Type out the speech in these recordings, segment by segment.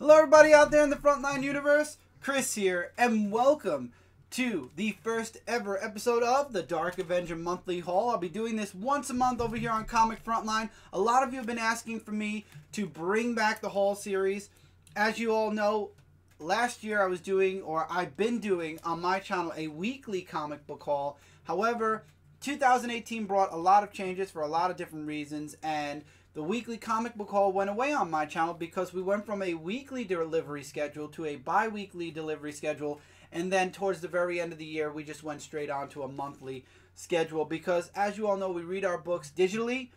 Hello everybody out there in the Frontline universe, Chris here, and welcome to the first ever episode of the Dark Avenger Monthly Haul. I'll be doing this once a month over here on Comic Frontline. A lot of you have been asking for me to bring back the haul series. As you all know, last year I've been doing on my channel a weekly comic book haul. However, 2018 brought a lot of changes for a lot of different reasons, and the weekly comic book haul went away on my channel because we went from a weekly delivery schedule to a bi-weekly delivery schedule, and then towards the very end of the year we just went straight on to a monthly schedule because, as you all know, we read our books digitally,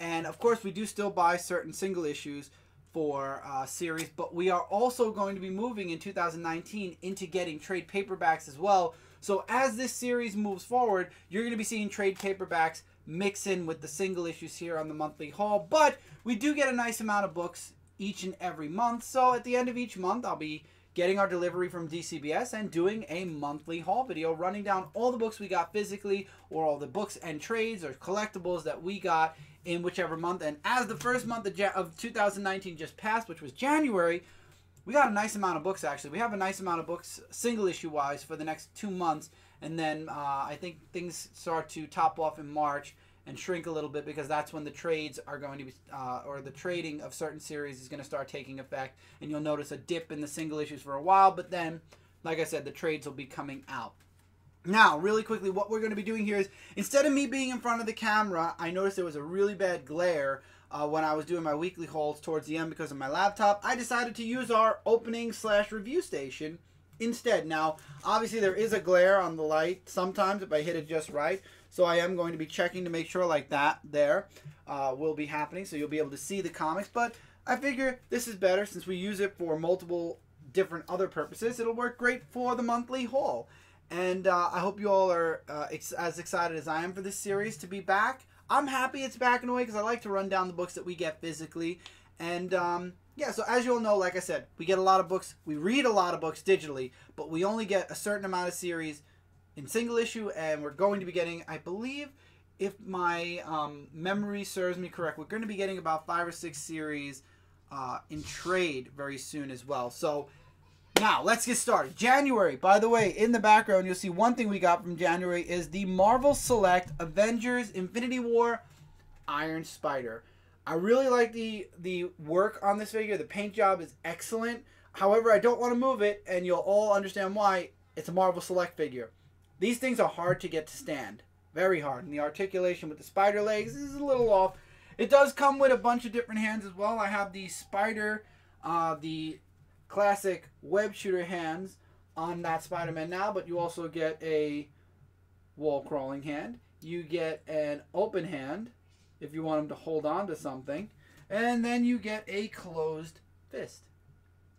and of course we do still buy certain single issues for series, but we are also going to be moving in 2019 into getting trade paperbacks as well. So as this series moves forward, you're going to be seeing trade paperbacks mix in with the single issues here on the monthly haul, but we do get a nice amount of books each and every month. So at the end of each month, I'll be getting our delivery from DCBS and doing a monthly haul video running down all the books we got physically, or all the books and trades or collectibles that we got in whichever month. And as the first month of 2019 just passed, which was January, we got a nice amount of books. Actually, we have a nice amount of books single issue wise for the next 2 months, and then I think things start to top off in March and shrink a little bit because that's when the trades are going to be, or the trading of certain series is going to start taking effect, and you'll notice a dip in the single issues for a while, but then, like I said, the trades will be coming out. Now, really quickly, what we're going to be doing here is, instead of me being in front of the camera, I noticed there was a really bad glare when I was doing my weekly hauls towards the end because of my laptop. I decided to use our opening/review station instead. Now, obviously there is a glare on the light sometimes if I hit it just right, so I am going to be checking to make sure like that there will be happening, so you'll be able to see the comics. But I figure this is better since we use it for multiple different other purposes. It'll work great for the monthly haul, and I hope you all are as excited as I am for this series to be back. I'm happy it's back in a way because I like to run down the books that we get physically. And yeah, so as you all know, like I said, we get a lot of books. We read a lot of books digitally, but we only get a certain amount of series in single issue, and we're going to be getting, I believe, if my memory serves me correct, we're going to be getting about 5 or 6 series in trade very soon as well. So now, let's get started. January, by the way, in the background, you'll see one thing we got from January is the Marvel Select Avengers Infinity War Iron Spider. I really like the work on this figure. The paint job is excellent. However, I don't want to move it, and you'll all understand why. It's a Marvel Select figure. These things are hard to get to stand. Very hard. And the articulation with the spider legs is a little off. It does come with a bunch of different hands as well. I have the spider, the classic web shooter hands on that Spider-Man now, but you also get a wall crawling hand. You get an open hand if you want him to hold on to something, and then you get a closed fist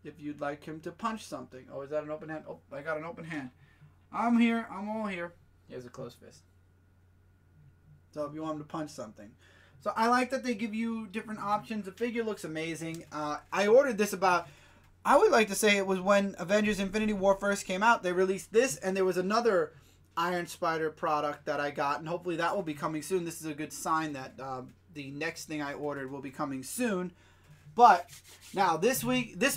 if you'd like him to punch something. Oh, is that an open hand? Oh, I got an open hand. I'm here. I'm all here. Here's a closed fist. So if you want him to punch something. So I like that they give you different options. The figure looks amazing. I ordered this about, I would like to say it was when Avengers Infinity War first came out. They released this, and there was another Iron Spider product that I got, and hopefully that will be coming soon. This is a good sign that the next thing I ordered will be coming soon. But now this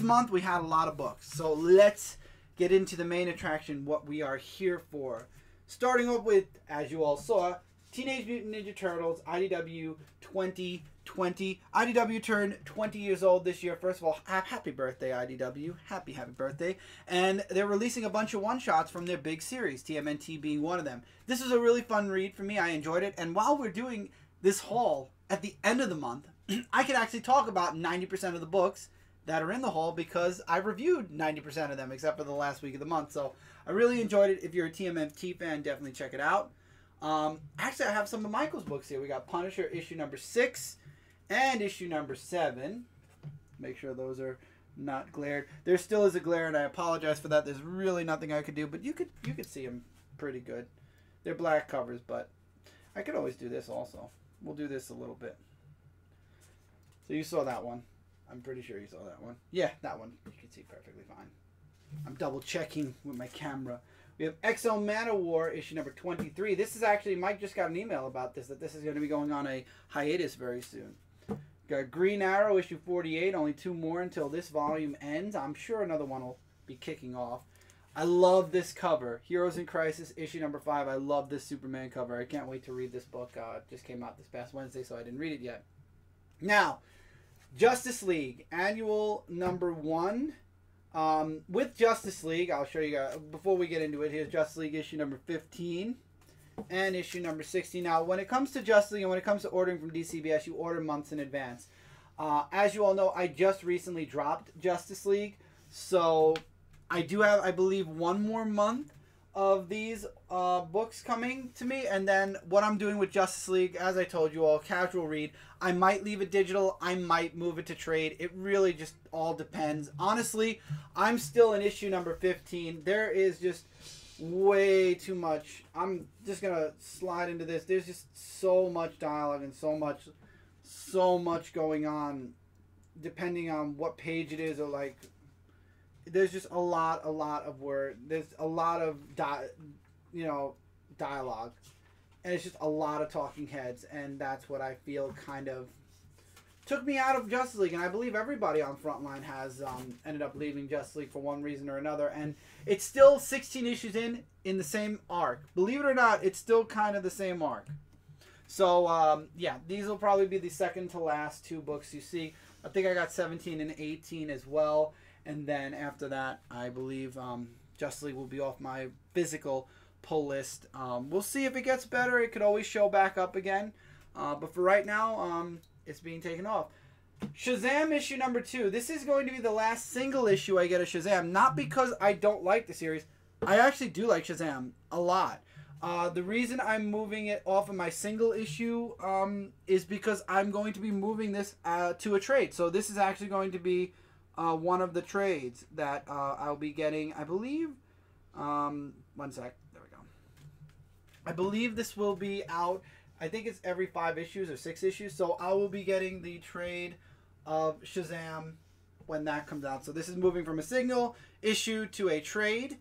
month, we had a lot of books. So let's get into the main attraction, what we are here for. Starting up with, as you all saw, Teenage Mutant Ninja Turtles IDW 2020. IDW turned 20 years old this year. First of all, happy birthday, IDW. Happy birthday. And they're releasing a bunch of one-shots from their big series, TMNT being one of them. This was a really fun read for me. I enjoyed it. And while we're doing this haul at the end of the month, I can actually talk about 90% of the books that are in the haul because I reviewed 90% of them except for the last week of the month. So I really enjoyed it. If you're a TMNT fan, definitely check it out. Actually, I have some of Michael's books here. We got Punisher issue number 6 and issue number 7. Make sure those are not glared. There still is a glare, and I apologize for that. There's really nothing I could do, but you could see them pretty good. They're black covers, but I could always do this also. We'll do this a little bit. So you saw that one. I'm pretty sure you saw that one. Yeah, that one. You can see perfectly fine. I'm double checking with my camera. We have XL Manowar issue number 23. This is actually, Mike just got an email about this, that this is going to be going on a hiatus very soon. Got Green Arrow issue 48. Only 2 more until this volume ends. I'm sure another one will be kicking off. I love this cover. Heroes in Crisis issue number 5. I love this Superman cover. I can't wait to read this book. It just came out this past Wednesday, so I didn't read it yet. Now, Justice League annual number 1. With Justice League, I'll show you guys before we get into it. Here's Justice League issue number 15 and issue number 16. Now, when it comes to Justice League and when it comes to ordering from DCBS, you order months in advance. As you all know, I just recently dropped Justice League, so I do have, I believe, 1 more month of these books coming to me. And then what I'm doing with Justice League, as I told you all, casual read. I might leave it digital. I might move it to trade. It really just all depends. Honestly, I'm still in issue number 15. There is just way too much. I'm just going to slide into this. There's just so much dialogue and so much going on depending on what page it is, or like there's just a lot of word. There's a lot of dialogue, and it's just a lot of talking heads, and that's what I feel kind of took me out of Justice League. And I believe everybody on Frontline has ended up leaving Justice League for one reason or another, and it's still 16 issues in the same arc. Believe it or not, it's still kind of the same arc. So yeah, these will probably be the second to last 2 books you see. I think I got 17 and 18 as well. And then after that, I believe Justice League will be off my physical pull list. We'll see if it gets better. It could always show back up again. But for right now, it's being taken off. Shazam issue number 2. This is going to be the last single issue I get of Shazam. Not because I don't like the series. I actually do like Shazam a lot. The reason I'm moving it off of my single issue is because I'm going to be moving this to a trade. So this is actually going to be one of the trades that I'll be getting, I believe. One sec. There we go. I believe this will be out. I think it's every 5 issues or 6 issues. So I will be getting the trade of Shazam when that comes out. So this is moving from a single issue to a trade.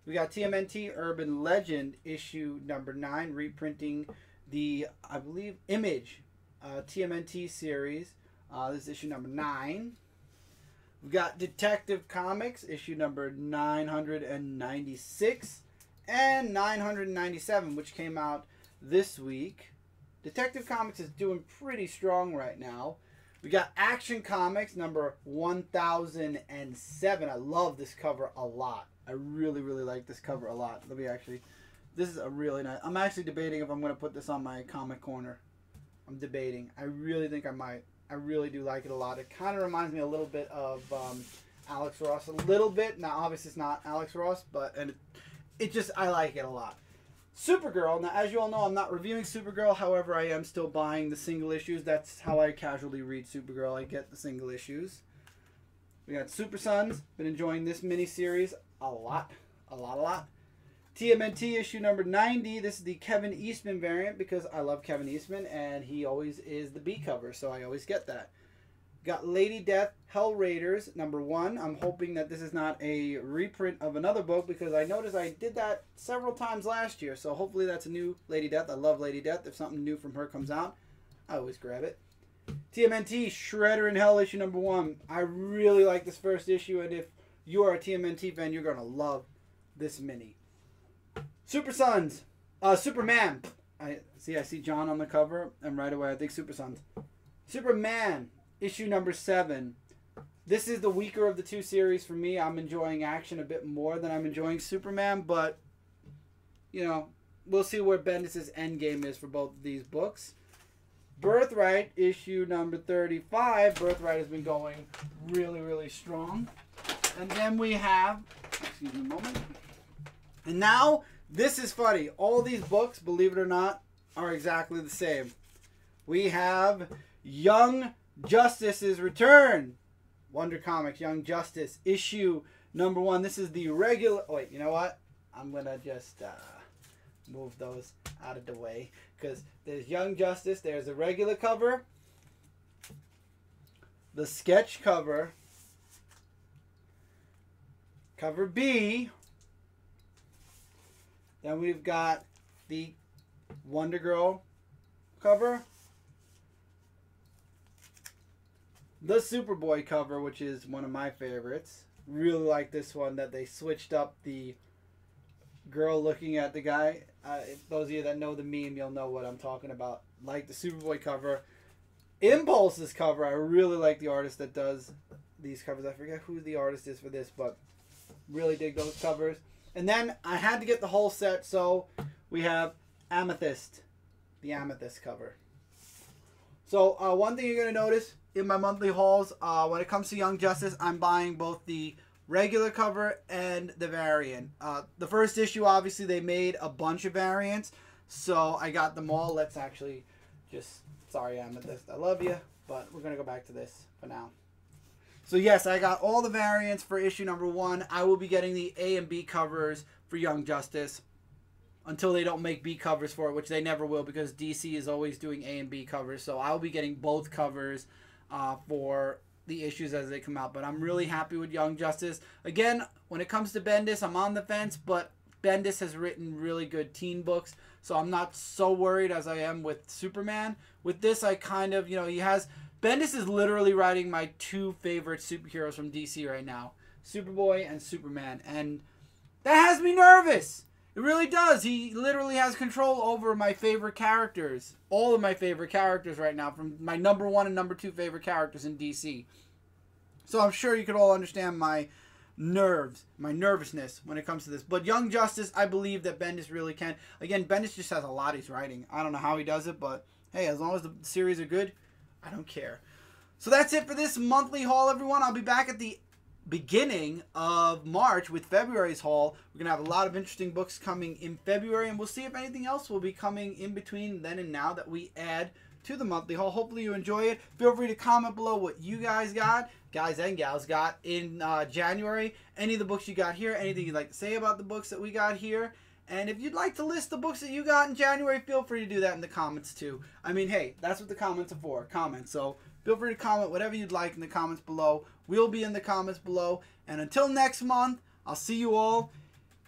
We got TMNT Urban Legend issue number 9, reprinting the, I believe, Image TMNT series. This is issue number 9. We've got Detective Comics, issue number 996 and 997, which came out this week. Detective Comics is doing pretty strong right now. We got Action Comics, number 1007. I love this cover a lot. I really, really like this cover a lot. Let me actually... This is a really nice... I'm actually debating if I'm going to put this on my comic corner. I'm debating. I really think I might. I really do like it a lot. It kind of reminds me a little bit of Alex Ross. A little bit. Now, obviously, it's not Alex Ross, but it just, I like it a lot. Supergirl. Now, as you all know, I'm not reviewing Supergirl. However, I am still buying the single issues. That's how I casually read Supergirl. I get the single issues. We got Super Sons. Been enjoying this miniseries a lot. A lot. TMNT issue number 90. This is the Kevin Eastman variant because I love Kevin Eastman and he always is the B cover, so I always get that. Got Lady Death Hell Raiders number 1. I'm hoping that this is not a reprint of another book because I noticed I did that several times last year, so hopefully that's a new Lady Death. I love Lady Death. If something new from her comes out, I always grab it. TMNT Shredder in Hell issue number 1. I really like this first issue, and if you are a TMNT fan, you're going to love this mini. Super Sons. Superman. I see John on the cover, and right away I think Super Sons. Superman, issue number 7. This is the weaker of the 2 series for me. I'm enjoying Action a bit more than I'm enjoying Superman, but, you know, we'll see where Bendis' endgame is for both of these books. Birthright, issue number 35. Birthright has been going really, really strong. And then we have, excuse me a moment. And now, this is funny. All these books, believe it or not, are exactly the same. We have Young Justice's Return. Wonder Comics, Young Justice, issue number 1. This is the regular... Wait, you know what? I'm going to just move those out of the way. Because there's Young Justice. There's the regular cover. The sketch cover. Cover B. Then we've got the Wonder Girl cover. the Superboy cover, which is one of my favorites. Really like this one that they switched up the girl looking at the guy. Those of you that know the meme, you'll know what I'm talking about. Like the Superboy cover. Impulse's cover, I really like the artist that does these covers. I forget who the artist is for this, but really dig those covers. And then I had to get the whole set, so we have Amethyst, the Amethyst cover. So one thing you're going to notice in my monthly hauls, when it comes to Young Justice, I'm buying both the regular cover and the variant. The first issue, obviously, they made a bunch of variants, so I got them all. Let's actually just, sorry Amethyst, I love you, but we're going to go back to this for now. So yes, I got all the variants for issue number 1. I will be getting the A and B covers for Young Justice until they don't make B covers for it, which they never will because DC is always doing A and B covers. So I'll be getting both covers for the issues as they come out. But I'm really happy with Young Justice. Again, when it comes to Bendis, I'm on the fence, but Bendis has written really good teen books, so I'm not so worried as I am with Superman. With this, I kind of, Bendis is literally writing my 2 favorite superheroes from DC right now, Superboy and Superman, and that has me nervous. It really does. He literally has control over my favorite characters, all of my favorite characters right now, from my number 1 and number 2 favorite characters in DC. So I'm sure you could all understand my nervousness when it comes to this. But Young Justice, I believe that Bendis really can. Again, Bendis just has a lot he's writing. I don't know how he does it, but hey, as long as the series are good, I don't care. So that's it for this monthly haul, everyone. I'll be back at the beginning of March with February's haul. We're going to have a lot of interesting books coming in February, and we'll see if anything else will be coming in between then and now that we add to the monthly haul. Hopefully you enjoy it. Feel free to comment below what you guys got, guys and gals got, in January. Any of the books you got here, anything you'd like to say about the books that we got here. And if you'd like to list the books that you got in January, feel free to do that in the comments too. I mean, hey, that's what the comments are for, comments. So feel free to comment whatever you'd like in the comments below. We'll be in the comments below. And until next month, I'll see you all.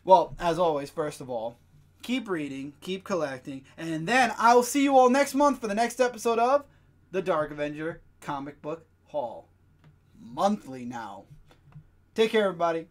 Well, as always, first of all, keep reading, keep collecting, and then I will see you all next month for the next episode of the Dark Avenger Comic Book Haul. Monthly now. Take care, everybody.